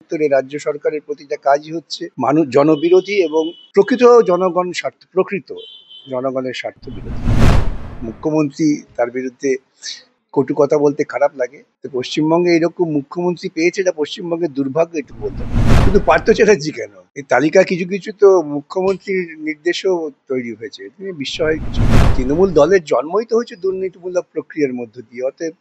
উত্তরে রাজ্য সরকারের প্রতিটা কাজই হচ্ছে মানুষ জনবিরোধী এবং প্রকৃত জনগণের স্বার্থ বিরোধী। মুখ্যমন্ত্রী তার বিরুদ্ধে কটু কথা বলতে খারাপ লাগে, তো পশ্চিমবঙ্গে এরকম মুখ্যমন্ত্রী পেয়েছে, এটা পশ্চিমবঙ্গের দুর্ভাগ্য এটুকু বলতে পারি। শুধু পার্থ চ্যাটার্জি কেন, এই তালিকা কিছু কিছু তো মুখ্যমন্ত্রীর নির্দেশেও তৈরি হয়েছে, এটা নিয়ে বিস্ময়ের কিছু নেই। তৃণমূল দলের জন্মই তো হচ্ছে দুর্নীতিমূলক প্রক্রিয়ার মধ্য দিয়ে, অতএব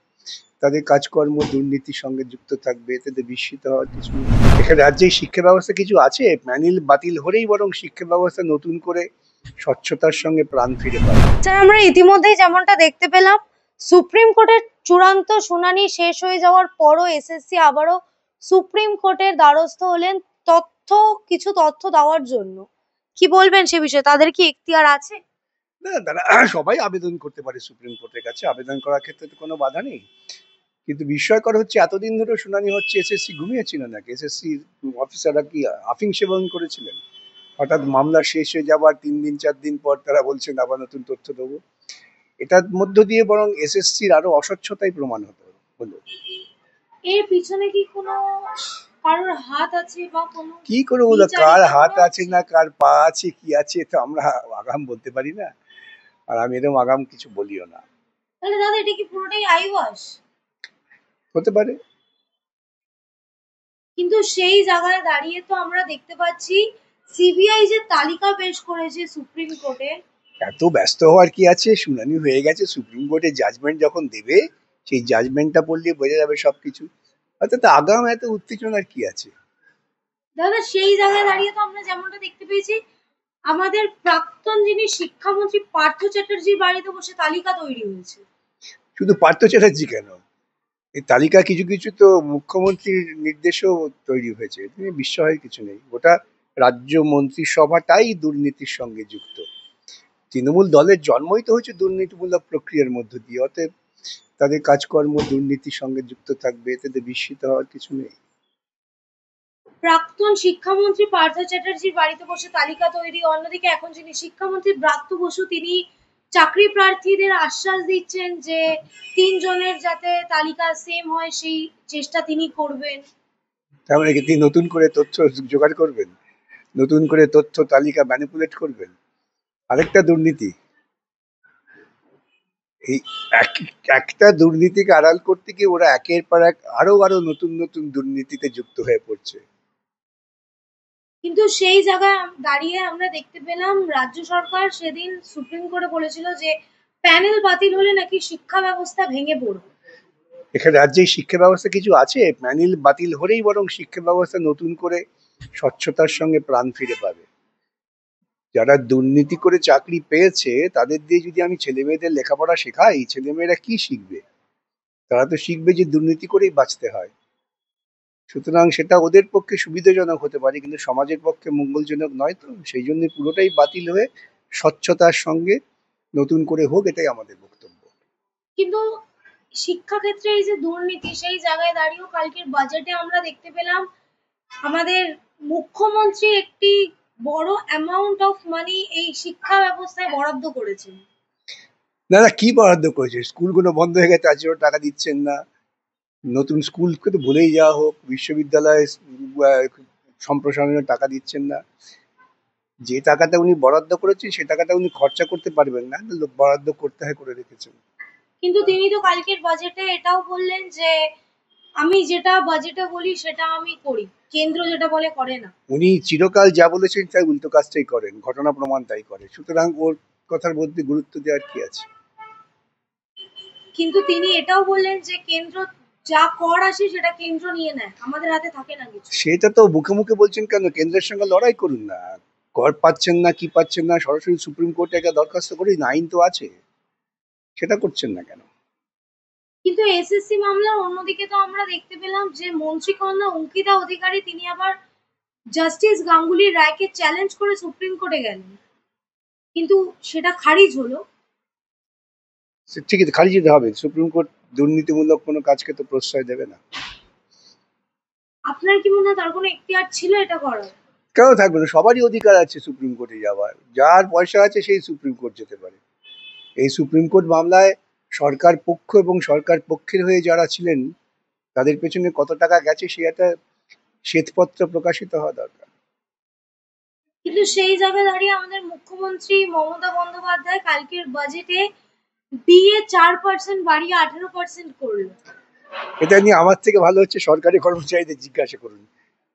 তাদের কাজকর্ম দুর্নীতির সঙ্গে যুক্ত থাকবে, এতে বিস্মিত হওয়ার কিছু নেই। এখানে রাজ্যে শিক্ষা ব্যবস্থা কিছু আছে, প্যানেল বাতিল হলেই বরং শিক্ষা ব্যবস্থা নতুন করে স্বচ্ছতার সঙ্গে প্রাণ ফিরে পাবে। স্যার, আমরা ইতিমধ্যেই যেমনটা দেখতে পেলাম, সুপ্রিম কোর্টের চূড়ান্ত শুনানি শেষ হয়ে যাওয়ার পরও এসএসসি আবারও সুপ্রিম কোর্টের দ্বারস্থ হলেন কিছু তথ্য দেওয়ার জন্য। কি বলবেন সে বিষয়ে? তাদের কি এখতিয়ার আছে? না, তারা সবাই আবেদন করতে পারে সুপ্রিম কোর্টের কাছে, আবেদন করার ক্ষেত্রে তো কোনো বাধা নেই। কিন্তু বিস্ময়কর হচ্ছে, এতদিন ধরে শুনানি হচ্ছে, এসএসসি ঘুমিয়েছিল নাকি? এসএসসি অফিসাররা কি আফিং সেবন করেছিলেন? হঠাৎ মামলা শেষ হয়ে যাবার 3 দিন 4 দিন পর তারা বলছেন আবার নতুন তথ্য দেবো। এটার মধ্য দিয়ে বরং এসএসসির আরো অস্বচ্ছতাই প্রমাণ হলো। এর পিছনে কি কোনো কারোর হাত আছে বা কোনো কি করে বলবো কার হাত আছে না কার পা আছে কি আছে, তো আমরা আগাম বলতে পারি না, আর আমি এরকম আগাম কিছু বলিও না। তাহলে দাদা, এটা কি পুরোটাই আইওয়াস? হতে পারে। কিন্তু সেই জায়গায় দাঁড়িয়ে তো আমরা দেখতে পাচ্ছি সিবিআই যে তালিকা পেশ করেছে সুপ্রিম কোর্টে। এত ব্যস্ত হওয়ার কি আছে, শুনানি হয়ে গেছে, সুপ্রিম কোর্টে জাজমেন্ট যখন দেবে সেই জাজমেন্টটা পড়লে বোঝা যাবে সবকিছু। অর্থাৎ আগাম এত উত্তেজনার কি আছে? দাদা, সেই জায়গায় দাঁড়িয়ে তো আমরা যেমনটা দেখতে পেয়েছি, আমাদের প্রাক্তন যিনি শিক্ষামন্ত্রী পার্থ চ্যাটার্জির বাড়িতে বসে তালিকা তৈরি হয়েছে। শুধু পার্থ চ্যাটার্জি কেন, এই তালিকা কিছু কিছু তো মুখ্যমন্ত্রীর নির্দেশেও তৈরি হয়েছে, এটা নিয়ে বিস্ময়ের কিছু নেই। গোটা রাজ্য মন্ত্রিসভাটাই দুর্নীতির সঙ্গে যুক্ত। তৃণমূল দলের জন্মই তো হচ্ছে দুর্নীতিমূলক প্রক্রিয়ার মধ্য দিয়ে, অতএব তাদের কাজকর্ম দুর্নীতির সঙ্গে যুক্ত থাকবে, এতে বিস্মিত হওয়ার কিছু নেই। প্রাক্তন শিক্ষামন্ত্রী পার্থ চ্যাটার্জির বাড়িতে বসে তালিকা তৈরি, অন্যদিকে এখন যিনি শিক্ষামন্ত্রী ব্রাত্য বসু, তিনি চাকরি প্রার্থীদের আশ্বাস দিচ্ছেন যে 3 জনের যাতে তালিকা সেম হয় সেই চেষ্টা তিনি করবেন। তার মানে কি তিনি নতুন করে তথ্য জোগাড় করবেন, নতুন করে তথ্য তালিকা ম্যানিপুলেট করবেন? আরেকটা দুর্নীতি, এই একটা দুর্নীতিকে আড়াল করতে গিয়ে ওরা একের পর এক আরো আরো নতুন নতুন দুর্নীতিতে যুক্ত হয়ে পড়ছে। কিন্তু সেই জায়গায় দাঁড়িয়ে আমরা দেখতে পেলাম রাজ্য সরকার সেদিন সুপ্রিম কোর্টে বলেছিল যে প্যানেল বাতিল হলে নাকি শিক্ষা ব্যবস্থা ভেঙে পড়বে। এখানে রাজ্যে শিক্ষা ব্যবস্থা কিছু আছে, প্যানেল বাতিল হলেই বরং শিক্ষা ব্যবস্থা নতুন করে স্বচ্ছতার সঙ্গে প্রাণ ফিরে পাবে। যারা দুর্নীতি করে চাকরি পেয়েছে তাদের দিয়ে যদি আমি ছেলে মেয়েদের লেখাপড়া শেখাই, ছেলে মেয়েরা কি শিখবে? তারা তো শিখবে যে দুর্নীতি করেই বাঁচতে হয়। সুতরাং সেটা ওদের পক্ষে সুবিধাজনক হতে পারে, কিন্তু সমাজের পক্ষে মঙ্গলজনক নয়। তো সেই জন্য পুরোটাই বাতিল হয়ে স্বচ্ছতার সঙ্গে নতুন করে হোক, এটাই আমাদের বক্তব্য। কিন্তু শিক্ষাক্ষেত্রে এই যে দুর্নীতি, সেই জায়গায় দাঁড়িয়েও কালকের বাজেটে আমরা দেখতে পেলাম আমাদের মুখ্যমন্ত্রী একটি বড় অ্যামাউন্ট অফ মানি এই শিক্ষা ব্যবস্থায় বরাদ্দ করেছেন। না না, কি বরাদ্দ করেছে? স্কুলগুলো বন্ধ হয়ে গেছে, তার জন্য টাকা দিচ্ছেন না। নতুন স্কুলকে তো ভুলেই যাওয়া হোক, বিশ্ববিদ্যালয় সম্প্রসারণের টাকা দিচ্ছেন না। যে টাকাটা উনি বরাদ্দ করেছেন সে টাকাটা উনি খরচা করতে পারবেন না, বরাদ্দ করতে হয় করে রেখেছেন। কিন্তু তিনি তো কালকের বাজেটে এটাও বললেন যে আমি যেটা বাজেটে বলি সেটা আমি করি, কেন্দ্র যেটা বলে করে না। উনি চিরকাল যা বলেছেন তাই উল্টো কাজটাই করেন, ঘটনা প্রমাণ তাই করে, সুতরাং ওর কথার মধ্যে গুরুত্ব দেওয়ার কি আছে? কিন্তু তিনি এটাও বললেন যে কেন্দ্র যা কর আসে সেটা কেন্দ্র নিয়ে নেয়, আমাদের হাতে থাকে না কিছু। সেটা তো মুখে মুখে বলছেন কেন? কেন্দ্রের সঙ্গে লড়াই করুন না। কর পাচ্ছেন না কি পাচ্ছেন না, সরাসরি সুপ্রিম কোর্টে একটা দরখাস্ত করুন, আইন তো আছে। সেটা করছেন না কেন? কিন্তু এসএসসি মামলার অন্যদিকে তো আমরা দেখতে পেলাম যে মন্ত্রীকন্যা অঙ্কিতা অধিকারী তিনি আবার জাস্টিস গাঙ্গুলির রায়কে চ্যালেঞ্জ করে সুপ্রিম কোর্টে গেলেন, কিন্তু সেটা খারিজ হলো। ঠিক আছে, খারিজ দিতে হবে। সুপ্রিম কোর্ট দুর্নীতিমূলক কোনো কাজকে তো প্রশ্রয় দেবে না। আপনার কি মনে হয় তার কোনো এখতিয়ার ছিল এটা করার? কেন থাকবে না? সবারই অধিকার আছে সুপ্রিম কোর্টে যাওয়ার, যার পয়সা আছে সেই সুপ্রিম কোর্ট যেতে পারে। এই সুপ্রিম কোর্ট মামলায় সরকার পক্ষ এবং সরকার পক্ষের হয়ে যারা ছিলেন তাদের পেছনে কত টাকা গেছে সে একটা শ্বেতপত্র প্রকাশিত হওয়া দরকার। কিন্তু সেই জায়গায় দাঁড়িয়ে আমাদের মুখ্যমন্ত্রী মমতা বন্দ্যোপাধ্যায় কালকের বাজেটে ডিএ 4% বাড়িয়ে 18% করলো। এটা নিয়ে আমার থেকে ভালো হচ্ছে সরকারি কর্মচারীদের জিজ্ঞাসা করুন,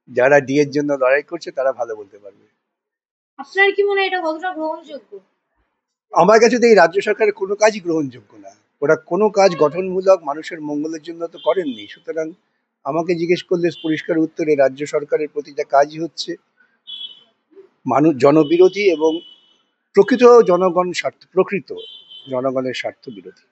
যারা ডিএর জন্য লড়াই করছে তারা ভালো বলতে পারবে। আপনার কি মনে হয় এটা কতটা গ্রহণযোগ্য? আমার কাছে তো এই রাজ্য সরকারের কোনো কাজই গ্রহণযোগ্য না। ওরা কোনো কাজ গঠনমূলক মানুষের মঙ্গলের জন্য তো করেননি। সুতরাং আমাকে জিজ্ঞেস করলে পরিষ্কার উত্তরে রাজ্য সরকারের প্রতিটা কাজই হচ্ছে মানুষ জনবিরোধী এবং প্রকৃত জনগণের স্বার্থ বিরোধী।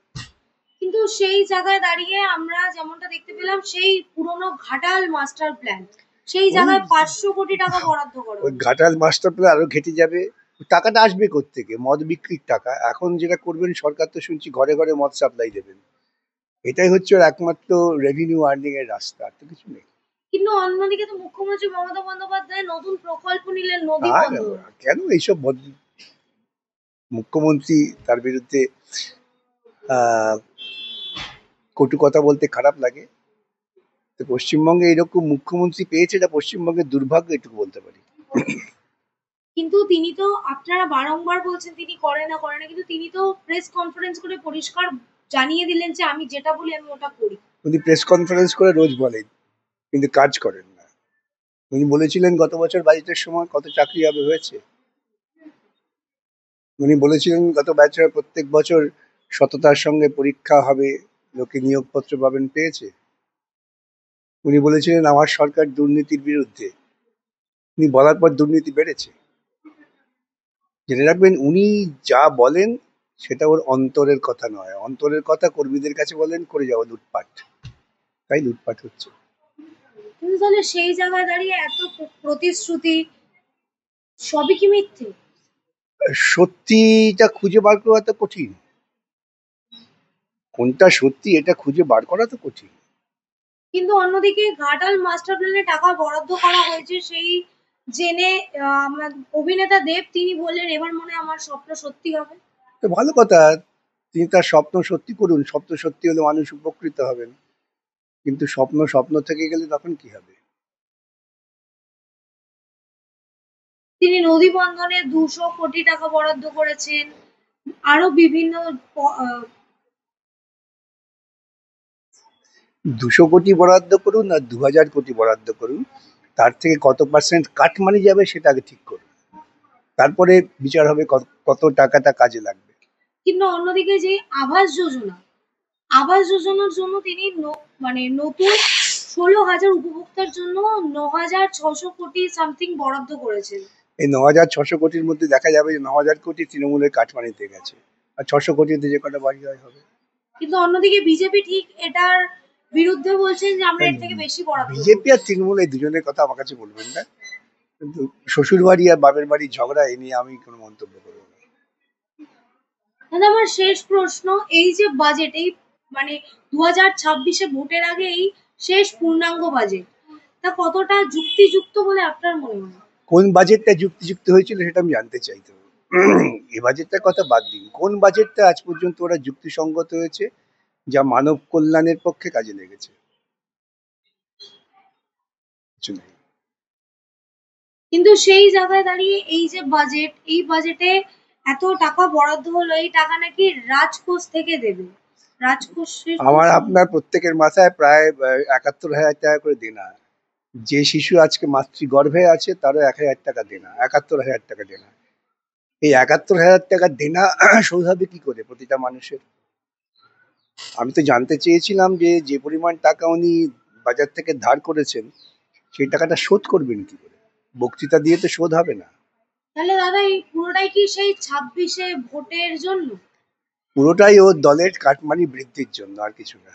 কিন্তু সেই জায়গায় দাঁড়িয়ে আমরা যেমনটা দেখতে পেলাম সেই পুরনো ঘাটাল মাস্টার প্ল্যান, সেই জায়গায় 500 কোটি টাকা বরাদ্দ করা ওই হয়েছে। ঘাটাল মাস্টার প্ল্যান আরো ঘেটে যাবে। টাকাটা আসবে কোত্থেকে? মদ বিক্রির টাকা। এখন যেটা করবেন, সরকার তো শুনছি ঘরে ঘরে মদ সাপ্লাই দেবেন। এটাই হচ্ছে ওর একমাত্র রেভিনিউ আর্নিং এর রাস্তা, আর তো কিছু নেই। কিন্তু অন্যদিকে তো মুখ্যমন্ত্রী মমতা বন্দ্যোপাধ্যায় নতুন প্রকল্প নিলেন নদী আর বন্দর। কেন এইসব মুখ্যমন্ত্রী, তার বিরুদ্ধে আহ কটু কথা বলতে খারাপ লাগে। তো পশ্চিমবঙ্গে এরকম মুখ্যমন্ত্রী পেয়েছে, এটা পশ্চিমবঙ্গের দুর্ভাগ্য, এটুকু বলতে পারি। কিন্তু তিনি তো, আপনারা বারংবার বলছেন তিনি করে না কিন্তু তিনি তো প্রেস কনফারেন্স করে পরিষ্কার জানিয়ে দিলেন যে আমি যেটা বলি আমি ওটা করি। উনি প্রেস কনফারেন্স করে রোজ বলেন, কিন্তু কাজ করেন না। উনি বলেছিলেন গত বছর বাজেটের সময় কত চাকরি হবে, হয়েছে? উনি বলেছিলেন গত বছর প্রত্যেক বছর সততার সঙ্গে পরীক্ষা হবে, লোকে নিয়োগপত্র পাবেন, পেয়েছে? উনি বলেছিলেন আমার সরকার দুর্নীতির বিরুদ্ধে, উনি বলার পর দুর্নীতি বেড়েছে। জেনে রাখবেন, উনি যা বলেন সেটা ওর অন্তরের কথা নয়। অন্তরের কথা কর্মীদের কাছে বলেন, করে যাওয়া লুটপাট, তাই লুটপাট হচ্ছে। কিন্তু তাহলে সেই জায়গায় দাঁড়িয়ে এত প্রতিশ্রুতি সবই কি মিথ্যে? সত্যিটা খুঁজে বার করা তো কঠিন। কোনটা সত্যি এটা খুঁজে বার করা তো কঠিন। কিন্তু অন্যদিকে ঘাটাল মাস্টার প্ল্যানে টাকা বরাদ্দ করা হয়েছে সেই জেনে আমার অভিনেতা দেব তিনি বললেন এবার মনে হয় আমার স্বপ্ন সত্যি হবে। তো ভালো কথা, তিনি তার স্বপ্ন সত্যি করুন। স্বপ্ন সত্যি হলে মানুষ উপকৃত হবেন, কিন্তু স্বপ্ন স্বপ্ন থেকে গেলে তখন কি হবে? তিনি নদী বন্ধনে 200 কোটি টাকা বরাদ্দ করেছেন, আরো বিভিন্ন 200 কোটি বরাদ্দ করুন আর 2000 কোটি বরাদ্দ করুন, তার থেকে কত পার্সেন্ট কাটমানি যাবে সেটা আগে ঠিক করুন, তারপরে বিচার হবে কত টাকাটা কাজে লাগবে। কিন্তু অন্যদিকে যে আবাস যোজনার জন্য তিনি মানে নতুন 16,000 উপভোক্তার জন্য 9,600 কোটি সামথিং বরাদ্দ করেছেন। এই 9600 কোটির মধ্যে দেখা যাবে যে 9000 কোটি তৃণমূলের কাটমানিতে গেছে, আর 600 কোটিতে যে কটা বাড়ি হয় হবে। কিন্তু অন্যদিকে বিজেপি ঠিক এটার বিরুদ্ধে বলছেন যে আমরা এর থেকে বেশি বরাদ্দ করব। বিজেপি আর তৃণমূল এই দুজনের কথা আমার কাছে বলবেন না, কিন্তু শ্বশুর বাড়ি আর বাপের বাড়ির ঝগড়া, এ নিয়ে আমি কোনো মন্তব্য করবো না। দাদা আমার শেষ প্রশ্ন, এই যে বাজেট, এই মানে 2026-এ ভোটের আগে এই শেষ পূর্ণাঙ্গ বাজেট, তা কতটা যুক্তিযুক্ত বলে আপনার মনে হয়? কোন বাজেটটা যুক্তিযুক্ত হয়েছিল সেটা আমি জানতে চাই। তো এ বাজেটটার কথা বাদ দিন, কোন বাজেটটা আজ পর্যন্ত ওরা যুক্তিসঙ্গত হয়েছে, যা মানব কল্যাণের পক্ষে কাজে লেগেছে? কিছু নেই। কিন্তু সেই জায়গায় দাঁড়িয়ে এই যে বাজেট, এই বাজেটে এত টাকা বরাদ্দ হলো, এই টাকা নাকি রাজকোষ থেকে দেবে। রাজকোষের আমার আপনার প্রত্যেকের মাথায় প্রায় 71,000 টাকা করে দেনা। যে শিশু আজকে মাতৃগর্ভে আছে তারও 1,000 টাকা দেনা, 71,000 টাকা দেনা। এই 71,000 টাকা দেনা শোধ হবে কি করে প্রতিটা মানুষের? আমি তো জানতে চেয়েছিলাম যে যে পরিমাণ টাকা উনি বাজার থেকে ধার করেছেন সেই টাকাটা শোধ করবেন কি করে? বক্তৃতা দিয়ে তো শোধ হবে না। তাহলে দাদা এই পুরোটাই কি সেই 26-এ ভোটের জন্য? পুরোটাই ওর দলের কাটমানি বৃদ্ধির জন্য, আর কিছু না।